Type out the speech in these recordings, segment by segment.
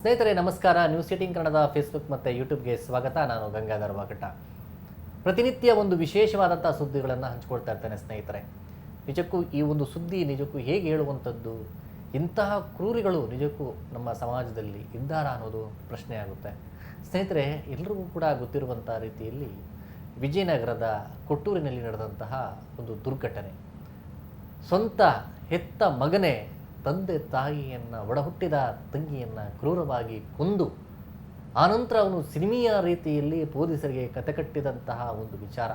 ಸ್ನೇಹಿತರೆ ನಮಸ್ಕಾರ. ನ್ಯೂಸ್ 18 ಕನ್ನಡದ ಫೇಸ್ಬುಕ್ ಮತ್ತು ಯೂಟ್ಯೂಬ್ಗೆ ಸ್ವಾಗತ. ನಾನು ಗಂಗಾಧರ್ ವಾಕಟ. ಪ್ರತಿನಿತ್ಯ ಒಂದು ವಿಶೇಷವಾದಂಥ ಸುದ್ದಿಗಳನ್ನು ಹಂಚ್ಕೊಳ್ತಾ ಇರ್ತೇನೆ ಸ್ನೇಹಿತರೆ. ನಿಜಕ್ಕೂ ಈ ಒಂದು ಸುದ್ದಿ ನಿಜಕ್ಕೂ ಹೇಗೆ ಹೇಳುವಂಥದ್ದು, ಇಂತಹ ಕ್ರೂರಿಗಳು ನಿಜಕ್ಕೂ ನಮ್ಮ ಸಮಾಜದಲ್ಲಿ ಇದ್ದಾರಾ ಅನ್ನೋದು ಪ್ರಶ್ನೆ ಆಗುತ್ತೆ ಸ್ನೇಹಿತರೆ. ಎಲ್ಲರಿಗೂ ಕೂಡ ಗೊತ್ತಿರುವಂಥ ರೀತಿಯಲ್ಲಿ ವಿಜಯನಗರದ ಕೊಟ್ಟೂರಿನಲ್ಲಿ ನಡೆದಂತಹ ಒಂದು ದುರ್ಘಟನೆ. ಸ್ವಂತ ಹೆತ್ತ ಮಗನೇ ತಂದೆ ತಾಯಿಯನ್ನು, ಒಡಹುಟ್ಟಿದ ತಂಗಿಯನ್ನು ಕ್ರೂರವಾಗಿ ಕೊಂದು ಆನಂತರ ಅವನು ಸಿನಿಮೀಯ ರೀತಿಯಲ್ಲಿ ಪೊಲೀಸರಿಗೆ ಕತೆ ಕಟ್ಟಿದಂತಹ ಒಂದು ವಿಚಾರ.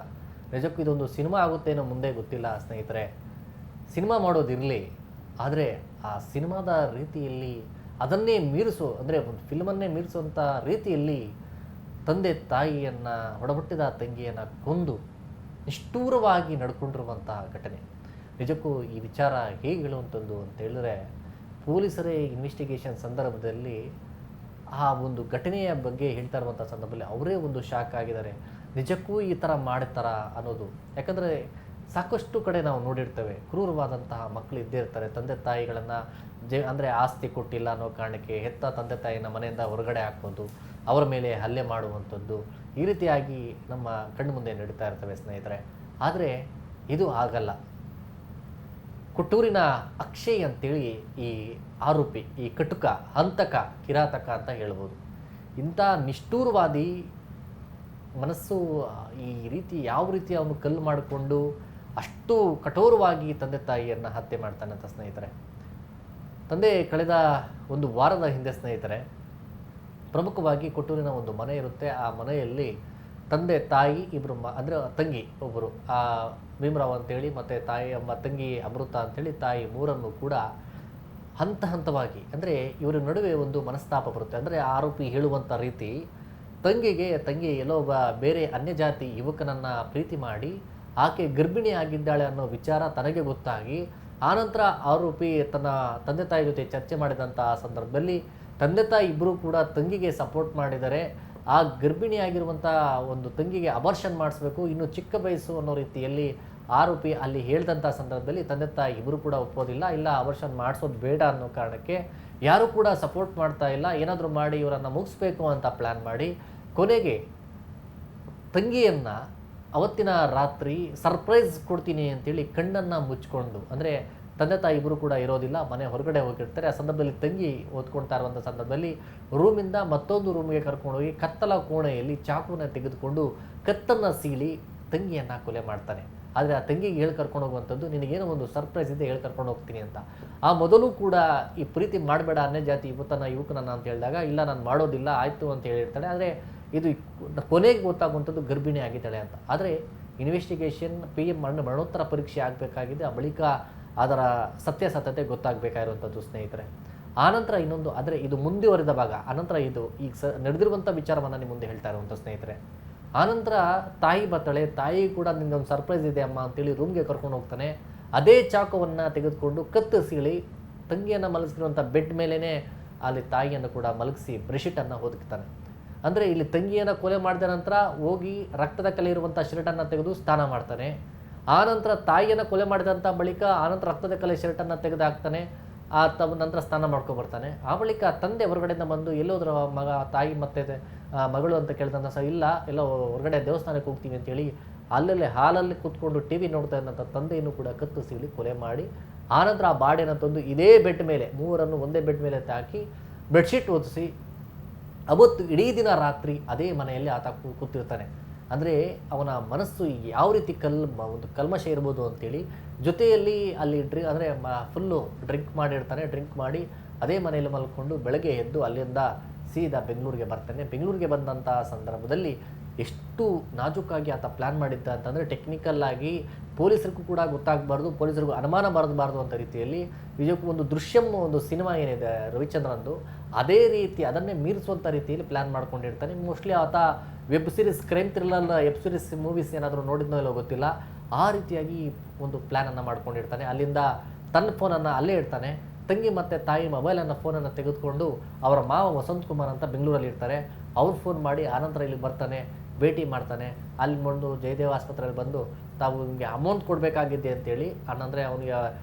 ನಿಜಕ್ಕೂ ಇದೊಂದು ಸಿನಿಮಾ ಆಗುತ್ತೇನೋ ಮುಂದೆ ಗೊತ್ತಿಲ್ಲ ಸ್ನೇಹಿತರೆ. ಸಿನಿಮಾ ಮಾಡೋದಿರಲಿ, ಆದರೆ ಆ ಸಿನಿಮಾದ ರೀತಿಯಲ್ಲಿ ಅದನ್ನೇ ಮೀರಿಸೋ, ಅಂದರೆ ಒಂದು ಫಿಲ್ಮನ್ನೇ ಮೀರಿಸುವಂಥ ರೀತಿಯಲ್ಲಿ ತಂದೆ ತಾಯಿಯನ್ನು, ಒಡಹುಟ್ಟಿದ ತಂಗಿಯನ್ನು ಕೊಂದು ನಿಷ್ಠೂರವಾಗಿ ನಡ್ಕೊಂಡಿರುವಂತಹ ಘಟನೆ. ನಿಜಕ್ಕೂ ಈ ವಿಚಾರ ಹೇಗೆ ಹೇಳುವಂಥದ್ದು ಅಂತ ಹೇಳಿದ್ರೆ, ಪೊಲೀಸರೇ ಇನ್ವೆಸ್ಟಿಗೇಷನ್ ಸಂದರ್ಭದಲ್ಲಿ ಆ ಒಂದು ಘಟನೆಯ ಬಗ್ಗೆ ಹೇಳ್ತಾ ಇರುವಂಥ ಸಂದರ್ಭದಲ್ಲಿ ಅವರೇ ಒಂದು ಶಾಕ್ ಆಗಿದ್ದಾರೆ. ನಿಜಕ್ಕೂ ಈ ಥರ ಮಾಡ್ತಾರ ಅನ್ನೋದು. ಯಾಕಂದರೆ ಸಾಕಷ್ಟು ಕಡೆ ನಾವು ನೋಡಿರ್ತೇವೆ, ಕ್ರೂರವಾದಂತಹ ಮಕ್ಕಳು ಇದ್ದೇ ಇರ್ತಾರೆ. ತಂದೆ ತಾಯಿಗಳನ್ನು ಅಂದರೆ ಆಸ್ತಿ ಕೊಟ್ಟಿಲ್ಲ ಅನ್ನೋ ಕಾರಣಕ್ಕೆ ಹೆತ್ತ ತಂದೆ ತಾಯಿನ ಮನೆಯಿಂದ ಹೊರಗಡೆ ಹಾಕೋದು, ಅವರ ಮೇಲೆ ಹಲ್ಲೆ ಮಾಡುವಂಥದ್ದು, ಈ ರೀತಿಯಾಗಿ ನಮ್ಮ ಕಣ್ಣು ಮುಂದೆ ನಡೀತಾ ಇರ್ತವೆ ಸ್ನೇಹಿತರೆ. ಆದರೆ ಇದು ಆಗಲ್ಲ. ಕೊಟ್ಟೂರಿನ ಅಕ್ಷಯ್ ಅಂತೇಳಿ ಈ ಆರೋಪಿ, ಈ ಕಟುಕ, ಹಂತಕ, ಕಿರಾತಕ ಅಂತ ಹೇಳ್ಬೋದು. ಇಂಥ ನಿಷ್ಠೂರವಾದಿ ಮನಸ್ಸು ಈ ರೀತಿ ಯಾವ ರೀತಿ ಅವನು ಕಲ್ಲು ಮಾಡಿಕೊಂಡು ಅಷ್ಟು ಕಠೋರವಾಗಿ ತಂದೆ ತಾಯಿಯನ್ನು ಹತ್ಯೆ ಮಾಡ್ತಾನಂತ ಸ್ನೇಹಿತರೆ. ತಂದೆ ಕಳೆದ ಒಂದು ವಾರದ ಹಿಂದೆ ಸ್ನೇಹಿತರೆ, ಪ್ರಮುಖವಾಗಿ ಕೊಟ್ಟೂರಿನ ಒಂದು ಮನೆ ಇರುತ್ತೆ. ಆ ಮನೆಯಲ್ಲಿ ತಂದೆ ತಾಯಿ ಇಬ್ಬರು ಅಂದರೆ ತಂಗಿ ಒಬ್ಬರು ಭೀಮರಾವ್ ಅಂತೇಳಿ, ಮತ್ತು ತಾಯಿ ಅಮ್ಮ ತಂಗಿ ಅಮೃತ ಅಂಥೇಳಿ, ತಾಯಿ ಮೂರನ್ನು ಕೂಡ ಹಂತ ಹಂತವಾಗಿ, ಅಂದರೆ ಇವರ ನಡುವೆ ಒಂದು ಮನಸ್ತಾಪ ಬರುತ್ತೆ. ಅಂದರೆ ಆರೋಪಿ ಹೇಳುವಂಥ ರೀತಿ, ತಂಗಿ ಎಲ್ಲೋ ಒಬ್ಬ ಬೇರೆ ಅನ್ಯಜಾತಿ ಯುವಕನನ್ನು ಪ್ರೀತಿ ಮಾಡಿ ಆಕೆ ಗರ್ಭಿಣಿ ಆಗಿದ್ದಾಳೆ ಅನ್ನೋ ವಿಚಾರ ತನಗೆ ಗೊತ್ತಾಗಿ, ಆನಂತರ ಆರೋಪಿ ತನ್ನ ತಂದೆ ತಾಯಿ ಜೊತೆ ಚರ್ಚೆ ಮಾಡಿದಂಥ ಸಂದರ್ಭದಲ್ಲಿ ತಂದೆ ತಾಯಿ ಇಬ್ಬರೂ ಕೂಡ ತಂಗಿಗೆ ಸಪೋರ್ಟ್ ಮಾಡಿದರೆ, ಆ ಗರ್ಭಿಣಿಯಾಗಿರುವಂಥ ಒಂದು ತಂಗಿಗೆ ಅಬಾರ್ಷನ್ ಮಾಡಿಸ್ಬೇಕು, ಇನ್ನು ಚಿಕ್ಕ ವಯಸ್ಸು ಅನ್ನೋ ರೀತಿಯಲ್ಲಿ ಆರೋಪಿ ಅಲ್ಲಿ ಹೇಳಿದಂಥ ಸಂದರ್ಭದಲ್ಲಿ ತಂದೆ ತಾಯಿ ಇಬ್ಬರು ಕೂಡ ಒಪ್ಪೋದಿಲ್ಲ. ಇಲ್ಲ, ಅಬಾರ್ಷನ್ ಮಾಡಿಸೋದು ಬೇಡ ಅನ್ನೋ ಕಾರಣಕ್ಕೆ ಯಾರೂ ಕೂಡ ಸಪೋರ್ಟ್ ಮಾಡ್ತಾ ಇಲ್ಲ, ಏನಾದರೂ ಮಾಡಿ ಇವರನ್ನು ಮುಗಿಸ್ಬೇಕು ಅಂತ ಪ್ಲ್ಯಾನ್ ಮಾಡಿ ಕೊನೆಗೆ ತಂಗಿಯನ್ನು ಅವತ್ತಿನ ರಾತ್ರಿ ಸರ್ಪ್ರೈಸ್ ಕೊಡ್ತೀನಿ ಅಂತೇಳಿ ಕಣ್ಣನ್ನು ಮುಚ್ಕೊಂಡು, ಅಂದರೆ ತಂದೆ ತಾಯಿ ಇಬ್ಬರು ಕೂಡ ಇರೋದಿಲ್ಲ, ಮನೆ ಹೊರಗಡೆ ಹೋಗಿರ್ತಾರೆ. ಆ ಸಂದರ್ಭದಲ್ಲಿ ತಂಗಿ ಓದ್ಕೊಳ್ತಾ ಇರುವಂಥ ಸಂದರ್ಭದಲ್ಲಿ ರೂಮಿಂದ ಮತ್ತೊಂದು ರೂಮಿಗೆ ಕರ್ಕೊಂಡೋಗಿ ಕತ್ತಲ ಕೋಣೆಯಲ್ಲಿ ಚಾಕುನ ತೆಗೆದುಕೊಂಡು ಕತ್ತನ್ನು ಸೀಳಿ ತಂಗಿಯನ್ನು ಕೊಲೆ ಮಾಡ್ತಾನೆ. ಆದರೆ ಆ ತಂಗಿಗೆ ಹೇಳಿ ಕರ್ಕೊಂಡು ಹೋಗುವಂಥದ್ದು, ನಿನಗೇನೋ ಒಂದು ಸರ್ಪ್ರೈಸ್ ಇದೆ, ಹೇಳಿ ಕರ್ಕೊಂಡು ಹೋಗ್ತೀನಿ ಅಂತ. ಆ ಮೊದಲು ಕೂಡ ಈ ಪ್ರೀತಿ ಮಾಡಬೇಡ ಅನ್ಯ ಜಾತಿ ಯುವಕನನ್ನ ಅಂತ ಹೇಳಿದಾಗ, ಇಲ್ಲ ನಾನು ಮಾಡೋದಿಲ್ಲ ಆಯಿತು ಅಂತ ಹೇಳಿರ್ತಾಳೆ. ಆದರೆ ಇದು ಕೊನೆಗೆ ಗೊತ್ತಾಗುವಂಥದ್ದು ಗರ್ಭಿಣಿ ಆಗಿದ್ದಾಳೆ ಅಂತ. ಆದರೆ ಇನ್ವೆಸ್ಟಿಗೇಷನ್ PM ಮರಣೋತ್ತರ ಪರೀಕ್ಷೆ ಆಗಬೇಕಾಗಿದೆ. ಆ ಬಳಿಕ ಅದರ ಸತ್ಯಾಸತ್ಯತೆ ಗೊತ್ತಾಗಬೇಕಾಗಿರುವಂಥದ್ದು ಸ್ನೇಹಿತರೆ. ಆನಂತರ ಇನ್ನೊಂದು, ಆದರೆ ಇದು ಮುಂದುವರೆದ ಭಾಗ. ಆನಂತರ ಇದು ಈಗ ನಡೆದಿರುವಂಥ ವಿಚಾರವನ್ನು ನಿಮ್ಮ ಮುಂದೆ ಹೇಳ್ತಾ ಇರುವಂಥ ಸ್ನೇಹಿತರೆ. ಆನಂತರ ತಾಯಿ ಬರ್ತಾಳೆ. ತಾಯಿ ಕೂಡ ನಿನ್ನೊಂದು ಸರ್ಪ್ರೈಸ್ ಇದೆ ಅಮ್ಮ ಅಂತೇಳಿ ರೂಮ್ಗೆ ಕರ್ಕೊಂಡು ಹೋಗ್ತಾನೆ. ಅದೇ ಚಾಕುವನ್ನು ತೆಗೆದುಕೊಂಡು ಕತ್ತು ಸೀಳಿ ತಂಗಿಯನ್ನು ಮಲಗಿಸಿರುವಂಥ ಬೆಡ್ ಮೇಲೇ ಅಲ್ಲಿ ತಾಯಿಯನ್ನು ಕೂಡ ಮಲಗಿಸಿ ಬ್ರೆಶೀಟನ್ನು ಹೊದಕ್ತಾನೆ. ಅಂದರೆ ಇಲ್ಲಿ ತಂಗಿಯನ್ನು ಕೊಲೆ ಮಾಡಿದ ನಂತರ ಹೋಗಿ ರಕ್ತದ ಕಲೆ ಇರುವಂಥ ಶರ್ಟನ್ನು ತೆಗೆದು ಸ್ನಾನ ಮಾಡ್ತಾನೆ. ಆನಂತರ ತಾಯಿಯನ್ನು ಕೊಲೆ ಮಾಡಿದಂಥ ಬಳಿಕ ಆನಂತರ ರಕ್ತದ ಕಲೆ ಶರ್ಟನ್ನು ತೆಗೆದು ಹಾಕ್ತಾನೆ. ನಂತರ ಸ್ನಾನ ಮಾಡ್ಕೊಬರ್ತಾನೆ. ಆ ಬಳಿಕ ತಂದೆ ಹೊರಗಡೆಯಿಂದ ಬಂದು ಎಲ್ಲೋದ್ರ ಮಗ, ತಾಯಿ ಮತ್ತು ಮಗಳು ಅಂತ ಕೇಳಿದಂಥ ಇಲ್ಲ, ಎಲ್ಲೋ ಹೊರಗಡೆ ದೇವಸ್ಥಾನಕ್ಕೆ ಹೋಗ್ತೀವಿ ಅಂತೇಳಿ ಅಲ್ಲಲ್ಲೇ ಹಾಲಲ್ಲಿ ಕೂತ್ಕೊಂಡು TV ನೋಡ್ತಾ ಇದ್ದಂಥ ತಂದೆಯನ್ನು ಕೂಡ ಕತ್ತು ಸೀಳಿ ಕೊಲೆ ಮಾಡಿ, ಆನಂತರ ಆ ಬಾಡಿಯನ್ನು ತಂದು ಇದೇ ಬೆಡ್ ಮೇಲೆ, ಮೂವರನ್ನು ಒಂದೇ ಬೆಡ್ ಮೇಲೆ ಹಾಕಿ ಬೆಡ್ಶೀಟ್ ಒದಿಸಿ ಅವತ್ತು ಇಡೀ ದಿನ ರಾತ್ರಿ ಅದೇ ಮನೆಯಲ್ಲಿ ಆತ ಕೂತಿರ್ತಾನೆ. ಅಂದರೆ ಅವನ ಮನಸ್ಸು ಯಾವ ರೀತಿ ಒಂದು ಕಲ್ಮಶ ಇರ್ಬೋದು ಅಂತೇಳಿ, ಜೊತೆಯಲ್ಲಿ ಅಲ್ಲಿ ಅಂದರೆ ಫುಲ್ಲು ಡ್ರಿಂಕ್ ಮಾಡಿರ್ತಾನೆ. ಡ್ರಿಂಕ್ ಮಾಡಿ ಅದೇ ಮನೆಯಲ್ಲಿ ಮಲ್ಕೊಂಡು ಬೆಳಗ್ಗೆ ಎದ್ದು ಅಲ್ಲಿಂದ ಸೀದಾ ಬೆಂಗಳೂರಿಗೆ ಬರ್ತಾನೆ. ಬೆಂಗಳೂರಿಗೆ ಬಂದಂಥ ಸಂದರ್ಭದಲ್ಲಿ ಎಷ್ಟು ನಾಜೂಕಾಗಿ ಆತ ಪ್ಲ್ಯಾನ್ ಮಾಡಿದ್ದ ಅಂತಂದರೆ, ಟೆಕ್ನಿಕಲ್ಲಾಗಿ ಪೊಲೀಸರಿಗೂ ಕೂಡ ಗೊತ್ತಾಗಬಾರ್ದು, ಪೊಲೀಸರಿಗೂ ಅನುಮಾನ ಬರಬಾರ್ದು ಅಂತ ರೀತಿಯಲ್ಲಿ ನಿಜಕ್ಕೂ ಒಂದು ದೃಶ್ಯಂ, ಒಂದು ಸಿನಿಮಾ ಏನಿದೆ ರವಿಚಂದ್ರನ್ದು, ಅದೇ ರೀತಿ ಅದನ್ನೇ ಮೀರಿಸುವಂಥ ರೀತಿಯಲ್ಲಿ ಪ್ಲ್ಯಾನ್ ಮಾಡ್ಕೊಂಡಿರ್ತಾನೆ. ಮೋಸ್ಟ್ಲಿ ಆತ web series, crime thriller web series movies ಏನಾದರೂ ನೋಡಿದ್ನೋ ಇಲ್ಲೋ ಗೊತ್ತಿಲ್ಲ, ಆ ರೀತಿಯಾಗಿ ಒಂದು ಪ್ಲ್ಯಾನನ್ನು ಮಾಡ್ಕೊಂಡಿರ್ತಾನೆ. ಅಲ್ಲಿಂದ ತನ್ನ ಫೋನನ್ನು ಅಲ್ಲೇ ಇಡ್ತಾನೆ. ತಂಗಿ ಮತ್ತು ತಾಯಿ ಮೊಬೈಲನ್ನು ಫೋನನ್ನು ತೆಗೆದುಕೊಂಡು ಅವರ ಮಾವ ವಸಂತ್ ಕುಮಾರ್ ಅಂತ ಬೆಂಗಳೂರಲ್ಲಿ ಇರ್ತಾರೆ, ಅವ್ರು ಫೋನ್ ಮಾಡಿ ಆನಂತರ ಇಲ್ಲಿ ಬರ್ತಾನೆ, ಭೇಟಿ ಮಾಡ್ತಾನೆ. ಅಲ್ಲಿ ಬಂದು ಜಯದೇವ ಆಸ್ಪತ್ರೆಯಲ್ಲಿ ಬಂದು ತಾವು ನಿಮಗೆ ಅಮೌಂಟ್ ಕೊಡಬೇಕಾಗಿದೆ ಅಂತೇಳಿ, ಅಂದರೆ ಅವನಿಗೆ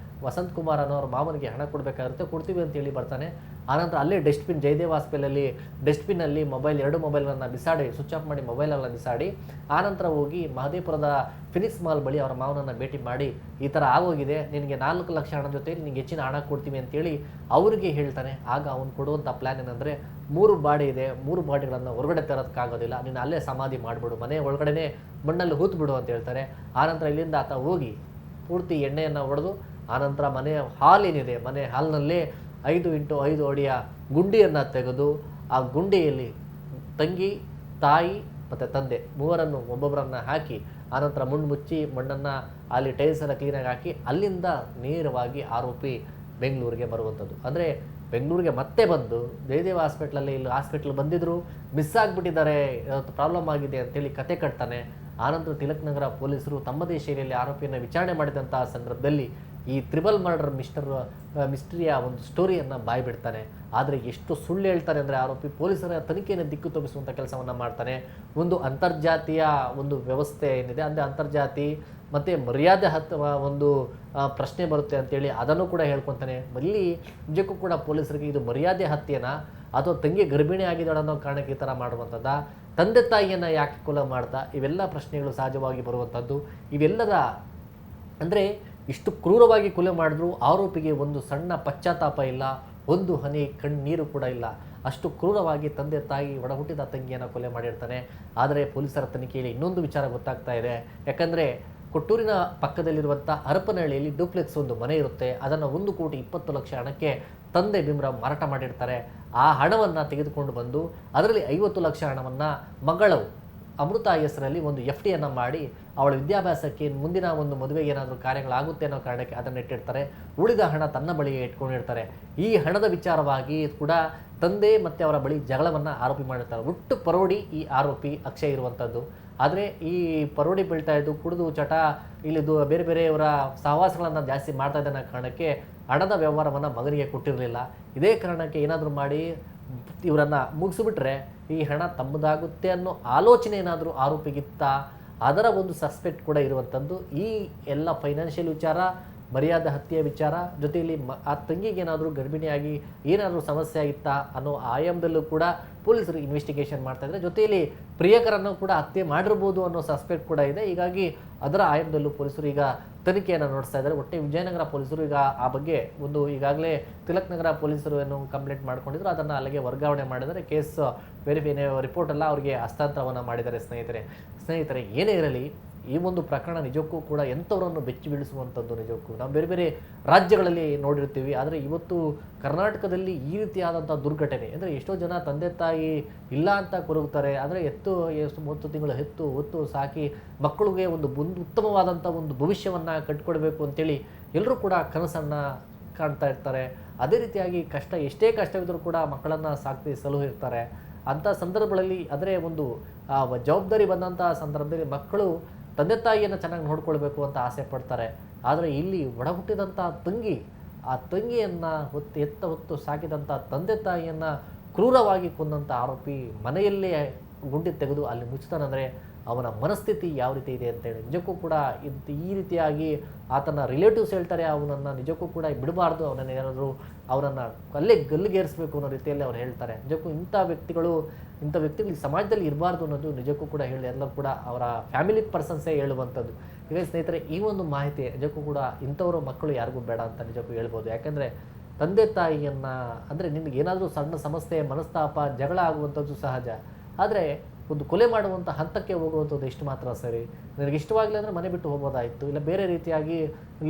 ವಸಂತ್ ಕುಮಾರ್ ಅನ್ನೋರು ಮಾವನಿಗೆ ಹಣ ಕೊಡಬೇಕಾಗಿರುತ್ತೆ, ಕೊಡ್ತೀವಿ ಅಂತೇಳಿ ಬರ್ತಾನೆ. ಆನಂತರ ಅಲ್ಲೇ ಡಸ್ಟ್ಬಿನ್ ಜಯದೇವ್ ಹಾಸ್ಪಿಟಲಲ್ಲಿ ಡಸ್ಟ್ಬಿನ್ನಲ್ಲಿ ಎರಡು ಮೊಬೈಲ್ಗಳನ್ನು ಬಿಸಾಡಿ ಸ್ವಿಚ್ ಆಫ್ ಮಾಡಿ ಮೊಬೈಲೆಲ್ಲ ಬಿಸಾಡಿ ಆನಂತರ ಹೋಗಿ ಮಹದೇವಪುರದ ಫಿನಿಕ್ಸ್ ಮಾಲ್ ಬಳಿ ಅವರ ಮಾವನನ್ನು ಭೇಟಿ ಮಾಡಿ ಈ ಥರ ಆಗೋಗಿದೆ, ನಿನಗೆ 4 ಲಕ್ಷ ಹಣ ಜೊತೆ ನಿನಗೆ ಹೆಚ್ಚಿನ ಹಣ ಕೊಡ್ತೀವಿ ಅಂತೇಳಿ ಅವರಿಗೆ ಹೇಳ್ತಾನೆ. ಆಗ ಅವನು ಕೊಡುವಂಥ ಪ್ಲ್ಯಾನ್ ಏನಂದರೆ 3 ಬಾಡಿ ಇದೆ, 3 ಬಾಡಿಗಳನ್ನು ಹೊರಗಡೆ ತರೋದಕ್ಕಾಗೋದಿಲ್ಲ, ನೀನು ಅಲ್ಲೇ ಸಮಾಧಿ ಮಾಡಿಬಿಡು, ಮನೆ ಒಳಗಡೆ ಮಣ್ಣಲ್ಲಿ ಹೂತ್ಬಿಡು ಅಂತ ಹೇಳ್ತಾರೆ. ಆನಂತರ ಇಲ್ಲಿಂದ ಆತ ಹೋಗಿ ಪೂರ್ತಿ ಎಣ್ಣೆಯನ್ನು ಹೊಡೆದು ಆನಂತರ ಮನೆ ಹಾಲ್ ಏನಿದೆ ಮನೆ ಹಾಲ್ನಲ್ಲೇ 5x5 ಅಡಿಯ ಗುಂಡಿಯನ್ನು ತೆಗೆದು ಆ ಗುಂಡಿಯಲ್ಲಿ ತಂಗಿ, ತಾಯಿ ಮತ್ತು ತಂದೆ ಮೂವರನ್ನು ಒಬ್ಬೊಬ್ಬರನ್ನು ಹಾಕಿ ಆನಂತರ ಮುಚ್ಚಿ ಮಣ್ಣನ್ನು ಅಲ್ಲಿ ಟೈಲ್ಸ್ ಎಲ್ಲ ಕ್ಲೀನಾಗಿ ಹಾಕಿ ಅಲ್ಲಿಂದ ನೇರವಾಗಿ ಆರೋಪಿ ಬೆಂಗಳೂರಿಗೆ ಬರುವಂಥದ್ದು. ಅಂದರೆ ಬೆಂಗಳೂರಿಗೆ ಮತ್ತೆ ಬಂದು ಜಯದೇವ ಹಾಸ್ಪಿಟ್ಲಲ್ಲಿ ಇಲ್ಲಿ ಹಾಸ್ಪಿಟ್ಲ್ ಬಂದಿದ್ರು, ಮಿಸ್ ಆಗಿಬಿಟ್ಟಿದ್ದಾರೆ, ಪ್ರಾಬ್ಲಮ್ ಆಗಿದೆ ಅಂತೇಳಿ ಕತೆ ಕಟ್ತಾನೆ. ಆನಂತರ ತಿಲಕ್ ನಗರ ಪೊಲೀಸರು ತಮ್ಮದೇ ಶೈಲಿಯಲ್ಲಿ ಆರೋಪಿಯನ್ನು ವಿಚಾರಣೆ ಮಾಡಿದಂತಹ ಸಂದರ್ಭದಲ್ಲಿ ಈ ತ್ರಿಬಲ್ ಮರ್ಡರ್ ಮಿಸ್ಟ್ರಿಯ ಒಂದು ಸ್ಟೋರಿಯನ್ನು ಬಾಯ್ಬಿಡ್ತಾನೆ. ಆದರೆ ಎಷ್ಟು ಸುಳ್ಳು ಹೇಳ್ತಾನೆ ಅಂದರೆ ಆರೋಪಿ ಪೊಲೀಸರ ತನಿಖೆಯನ್ನು ದಿಕ್ಕು ತೋರಿಸುವಂಥ ಕೆಲಸವನ್ನು ಮಾಡ್ತಾನೆ. ಒಂದು ಅಂತರ್ಜಾತೀಯ ಒಂದು ವ್ಯವಸ್ಥೆ ಏನಿದೆ ಅಂದರೆ ಅಂತರ್ಜಾತಿ ಮತ್ತು ಮರ್ಯಾದೆ ಒಂದು ಪ್ರಶ್ನೆ ಬರುತ್ತೆ ಅಂತೇಳಿ ಅದನ್ನು ಕೂಡ ಹೇಳ್ಕೊತಾನೆ. ಇಲ್ಲಿ ನಿಜಕ್ಕೂ ಕೂಡ ಪೊಲೀಸರಿಗೆ ಇದು ಮರ್ಯಾದೆ ಹತ್ಯೆನಾ ಅಥವಾ ತಂಗಿ ಗರ್ಭಿಣಿ ಆಗಿದ್ದಾಳೆ ಅನ್ನೋ ಕಾರಣಕ್ಕೆ ಈ ಥರ ಮಾಡುವಂಥದ್ದ, ತಂದೆ ತಾಯಿಯನ್ನು ಯಾಕೆ ಕೊಲೆ ಮಾಡ್ತಾ, ಇವೆಲ್ಲ ಪ್ರಶ್ನೆಗಳು ಸಹಜವಾಗಿ ಬರುವಂಥದ್ದು. ಇವೆಲ್ಲದ ಅಂದರೆ ಇಷ್ಟು ಕ್ರೂರವಾಗಿ ಕೊಲೆ ಮಾಡಿದ್ರು ಆರೋಪಿಗೆ ಒಂದು ಸಣ್ಣ ಪಶ್ಚಾತ್ತಾಪ ಇಲ್ಲ, ಒಂದು ಹನಿ ಕಣ್ಣೀರು ಕೂಡ ಇಲ್ಲ. ಅಷ್ಟು ಕ್ರೂರವಾಗಿ ತಂದೆ ತಾಯಿ ಒಡಹುಟ್ಟಿದ ತಂಗಿಯನ್ನು ಕೊಲೆ ಮಾಡಿರ್ತಾನೆ. ಆದರೆ ಪೊಲೀಸರ ತನಿಖೆಯಲ್ಲಿ ಇನ್ನೊಂದು ವಿಚಾರ ಗೊತ್ತಾಗ್ತಾ ಇದೆ. ಯಾಕಂದರೆ ಕೊಟ್ಟೂರಿನ ಪಕ್ಕದಲ್ಲಿರುವಂಥ ಹರಪನಹಳ್ಳಿಯಲ್ಲಿ ಡೂಪ್ಲೆಕ್ಸ್ ಒಂದು ಮನೆ ಇರುತ್ತೆ, ಅದನ್ನು 1,20,00,000 ಹಣಕ್ಕೆ ತಂದೆ ಭೀಮರಾವ್ ಮಾರಾಟ ಮಾಡಿರ್ತಾರೆ. ಆ ಹಣವನ್ನು ತೆಗೆದುಕೊಂಡು ಬಂದು ಅದರಲ್ಲಿ 50 ಲಕ್ಷ ಹಣವನ್ನು ಮಗಳು ಅಮೃತ ಹೆಸರಲ್ಲಿ ಒಂದು FDಯನ್ನು ಮಾಡಿ ಅವಳ ವಿದ್ಯಾಭ್ಯಾಸಕ್ಕೆ ಮುಂದಿನ ಒಂದು ಮದುವೆಗೆ ಏನಾದರೂ ಕಾರ್ಯಗಳಾಗುತ್ತೆ ಅನ್ನೋ ಕಾರಣಕ್ಕೆ ಅದನ್ನು ಇಟ್ಟಿರ್ತಾರೆ. ಉಳಿದ ಹಣ ತನ್ನ ಬಳಿಗೆ ಇಟ್ಕೊಂಡಿರ್ತಾರೆ. ಈ ಹಣದ ವಿಚಾರವಾಗಿ ಕೂಡ ತಂದೆ ಮತ್ತು ಅವರ ಬಳಿ ಜಗಳವನ್ನು ಆರೋಪಿ ಮಾಡಿರ್ತಾರೆ. ಒಟ್ಟು ಪರೋಡಿ ಈ ಆರೋಪಿ ಅಕ್ಷಯ್ ಇರುವಂಥದ್ದು. ಆದರೆ ಈ ಪರೋಡಿ ಬೀಳ್ತಾ ಇದ್ದು ಕುಡಿದು ಚಟ ಇಲ್ಲಿದ್ದು ಬೇರೆ ಬೇರೆಯವರ ಸಹವಾಸಗಳನ್ನು ಜಾಸ್ತಿ ಮಾಡ್ತಾ ಇದ್ದ ಕಾರಣಕ್ಕೆ ಹಣದ ವ್ಯವಹಾರವನ್ನು ಮಗನಿಗೆ ಕೊಟ್ಟಿರಲಿಲ್ಲ. ಇದೇ ಕಾರಣಕ್ಕೆ ಏನಾದರೂ ಮಾಡಿ ಇವರನ್ನು ಮುಗಿಸಿಬಿಟ್ರೆ ಈ ಹಣ ತಮ್ಮದಾಗುತ್ತೆ ಅನ್ನೋ ಆಲೋಚನೆ ಏನಾದರೂ ಆರೋಪಿಗಿತ್ತ, ಅದರ ಒಂದು ಸಸ್ಪೆಕ್ಟ್ ಕೂಡ ಇರುವಂಥದ್ದು. ಈ ಎಲ್ಲ ಫೈನಾನ್ಷಿಯಲ್ ವಿಚಾರ, ಮರ್ಯಾದೆ ಹತ್ಯೆ ವಿಚಾರ ಜೊತೆಯಲ್ಲಿ ಆ ತಂಗಿಗೆ ಏನಾದರೂ ಗರ್ಭಿಣಿಯಾಗಿ ಏನಾದರೂ ಸಮಸ್ಯೆ ಆಗಿತ್ತಾ ಅನ್ನೋ ಆಯಾಮದಲ್ಲೂ ಕೂಡ ಪೊಲೀಸರು ಇನ್ವೆಸ್ಟಿಗೇಷನ್ ಮಾಡ್ತಾ ಇದ್ದಾರೆ. ಜೊತೆಯಲ್ಲಿ ಪ್ರಿಯಕರನ್ನು ಕೂಡ ಹತ್ಯೆ ಮಾಡಿರ್ಬೋದು ಅನ್ನೋ ಸಸ್ಪೆಕ್ಟ್ ಕೂಡ ಇದೆ. ಹೀಗಾಗಿ ಅದರ ಆಯಾಮದಲ್ಲೂ ಪೊಲೀಸರು ಈಗ ತನಿಖೆಯನ್ನು ನಡೆಸ್ತಾ ಇದ್ದಾರೆ. ಒಟ್ಟೆ ವಿಜಯನಗರ ಪೊಲೀಸರು ಈಗ ಆ ಬಗ್ಗೆ ಒಂದು ಈಗಾಗಲೇ ತಿಲಕ್ ನಗರ ಪೊಲೀಸರು ಏನು ಕಂಪ್ಲೇಂಟ್ ಮಾಡ್ಕೊಂಡಿದ್ರು, ಅದನ್ನು ಅಲ್ಲಿಗೆ ವರ್ಗಾವಣೆ ಮಾಡಿದರೆ ಕೇಸ್ ವೆರಿಫೈ ರಿಪೋರ್ಟ್ ಎಲ್ಲ ಅವರಿಗೆ ಹಸ್ತಾಂತರವನ್ನು ಮಾಡಿದ್ದಾರೆ. ಸ್ನೇಹಿತರೆ ಏನೇ ಇರಲಿ, ಈ ಒಂದು ಪ್ರಕರಣ ನಿಜಕ್ಕೂ ಕೂಡ ಎಂಥವರನ್ನು ಬೆಚ್ಚಿ ಬೀಳಿಸುವಂಥದ್ದು. ನಿಜಕ್ಕೂ ನಾವು ಬೇರೆ ಬೇರೆ ರಾಜ್ಯಗಳಲ್ಲಿ ನೋಡಿರ್ತೀವಿ, ಆದರೆ ಇವತ್ತು ಕರ್ನಾಟಕದಲ್ಲಿ ಈ ರೀತಿಯಾದಂಥ ದುರ್ಘಟನೆ ಅಂದರೆ ಎಷ್ಟೋ ಜನ ತಂದೆ ತಾಯಿ ಇಲ್ಲ ಅಂತ ಕೊರಗುತ್ತಾರೆ. ಆದರೆ 30 ತಿಂಗಳು ಹೊತ್ತು ಸಾಕಿ ಮಕ್ಕಳಿಗೆ ಒಂದು ಉತ್ತಮವಾದಂಥ ಒಂದು ಭವಿಷ್ಯವನ್ನು ಕಟ್ಕೊಡ್ಬೇಕು ಅಂತೇಳಿ ಎಲ್ಲರೂ ಕೂಡ ಕನಸನ್ನು ಕಾಣ್ತಾ ಇರ್ತಾರೆ. ಅದೇ ರೀತಿಯಾಗಿ ಎಷ್ಟೇ ಕಷ್ಟವಿದ್ದರೂ ಕೂಡ ಮಕ್ಕಳನ್ನು ಸಾಕಿ ಸಲುಹಿರ್ತಾರೆ. ಅಂಥ ಸಂದರ್ಭಗಳಲ್ಲಿ ಆದರೆ ಒಂದು ಜವಾಬ್ದಾರಿ ಬಂದಂಥ ಸಂದರ್ಭದಲ್ಲಿ ಮಕ್ಕಳು ತಂದೆ ತಾಯಿಯನ್ನು ಚೆನ್ನಾಗಿ ನೋಡ್ಕೊಳ್ಬೇಕು ಅಂತ ಆಸೆ ಪಡ್ತಾರೆ. ಆದರೆ ಇಲ್ಲಿ ಒಡಹುಟ್ಟಿದಂಥ ತಂಗಿ, ಆ ತಂಗಿಯನ್ನು ಹೊತ್ತು ಸಾಕಿದಂಥ ತಂದೆ ತಾಯಿಯನ್ನು ಕ್ರೂರವಾಗಿ ಕೊಂದಂಥ ಆರೋಪಿ ಮನೆಯಲ್ಲೇ ಗುಂಡಿ ತೆಗೆದು ಅಲ್ಲಿ ಮುಚ್ತಾನಂದರೆ ಅವನ ಮನಸ್ಥಿತಿ ಯಾವ ರೀತಿ ಇದೆ ಅಂತೇಳಿ ನಿಜಕ್ಕೂ ಕೂಡ ಈ ರೀತಿಯಾಗಿ ಆತನ ರಿಲೇಟಿವ್ಸ್ ಹೇಳ್ತಾರೆ, ಅವನನ್ನು ನಿಜಕ್ಕೂ ಕೂಡ ಬಿಡಬಾರ್ದು, ಅವನನ್ನು ಏನಾದರೂ ಅವನನ್ನು ಅಲ್ಲೇ ಗಲ್ಲಿಗೇರಿಸಬೇಕು ಅನ್ನೋ ರೀತಿಯಲ್ಲಿ ಅವ್ರು ಹೇಳ್ತಾರೆ. ನಿಜಕ್ಕೂ ಇಂಥ ವ್ಯಕ್ತಿಗಳು ಈ ಸಮಾಜದಲ್ಲಿ ಇರಬಾರ್ದು ಅನ್ನೋದು ನಿಜಕ್ಕೂ ಕೂಡ ಹೇಳಿ ಎಲ್ಲರೂ ಕೂಡ ಅವರ ಫ್ಯಾಮಿಲಿ ಪರ್ಸನ್ಸೇ ಹೇಳುವಂಥದ್ದು. ಈಗ ಸ್ನೇಹಿತರೆ, ಈ ಒಂದು ಮಾಹಿತಿ ನಿಜಕ್ಕೂ ಕೂಡ ಇಂಥವರು ಮಕ್ಕಳು ಯಾರಿಗೂ ಬೇಡ ಅಂತ ನಿಜಕ್ಕೂ ಹೇಳ್ಬೋದು. ಯಾಕೆಂದರೆ ತಂದೆ ತಾಯಿಯನ್ನು ಅಂದರೆ ನಿನಗೆ ಏನಾದರೂ ಸಣ್ಣ ಸಮಸ್ಯೆ, ಮನಸ್ತಾಪ, ಜಗಳ ಆಗುವಂಥದ್ದು ಸಹಜ. ಆದರೆ ಒಂದು ಕೊಲೆ ಮಾಡುವಂಥ ಹಂತಕ್ಕೆ ಹೋಗುವಂಥದ್ದು ಎಷ್ಟು ಮಾತ್ರ ಸರಿ. ನನಗೆ ಇಷ್ಟವಾಗಲಿ ಅಂದರೆ ಮನೆ ಬಿಟ್ಟು ಹೋಗ್ಬೋದಾಯಿತು, ಇಲ್ಲ ಬೇರೆ ರೀತಿಯಾಗಿ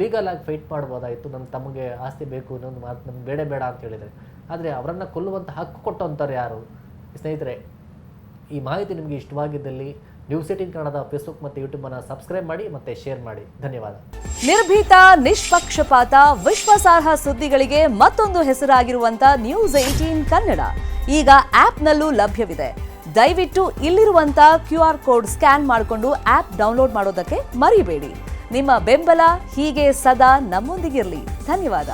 ಲೀಗಲ್ ಆಗಿ ಫೈಟ್ ಮಾಡ್ಬೋದಾಯಿತು, ನನ್ನ ತಮಗೆ ಆಸ್ತಿ ಬೇಕು, ಇನ್ನೊಂದು ಮಾತು ನಮ್ಗೆ ಬೇಡ ಅಂತ ಹೇಳಿದರೆ. ಆದರೆ ಅವರನ್ನು ಕೊಲ್ಲುವಂಥ ಹಕ್ಕು ಕೊಟ್ಟಂತಾರೆ ಯಾರು? ಸ್ನೇಹಿತರೆ, ಈ ಮಾಹಿತಿ ನಿಮಗೆ ಇಷ್ಟವಾಗಿದ್ದಲ್ಲಿ ನ್ಯೂಸ್18 ಕನ್ನಡದ ಫೇಸ್ಬುಕ್ ಮತ್ತು ಯೂಟ್ಯೂಬನ್ನು ಸಬ್ಸ್ಕ್ರೈಬ್ ಮಾಡಿ ಮತ್ತು ಶೇರ್ ಮಾಡಿ. ಧನ್ಯವಾದ. ನಿರ್ಭೀತ, ನಿಷ್ಪಕ್ಷಪಾತ, ವಿಶ್ವಾಸಾರ್ಹ ಸುದ್ದಿಗಳಿಗೆ ಮತ್ತೊಂದು ಹೆಸರಾಗಿರುವಂತ ನ್ಯೂಸ್18 ಕನ್ನಡ ಈಗ ಆಪ್ನಲ್ಲೂ ಲಭ್ಯವಿದೆ. ದಯವಿಟ್ಟು ಇಲ್ಲಿರುವಂತ QR ಕೋಡ್ ಸ್ಕ್ಯಾನ್ ಮಾಡಿಕೊಂಡು ಆಪ್ ಡೌನ್ಲೋಡ್ ಮಾಡೋದಕ್ಕೆ ಮರಿಬೇಡಿ. ನಿಮ್ಮ ಬೆಂಬಲ ಹೀಗೆ ಸದಾ ನಮ್ಮೊಂದಿಗಿರಲಿ. ಧನ್ಯವಾದ.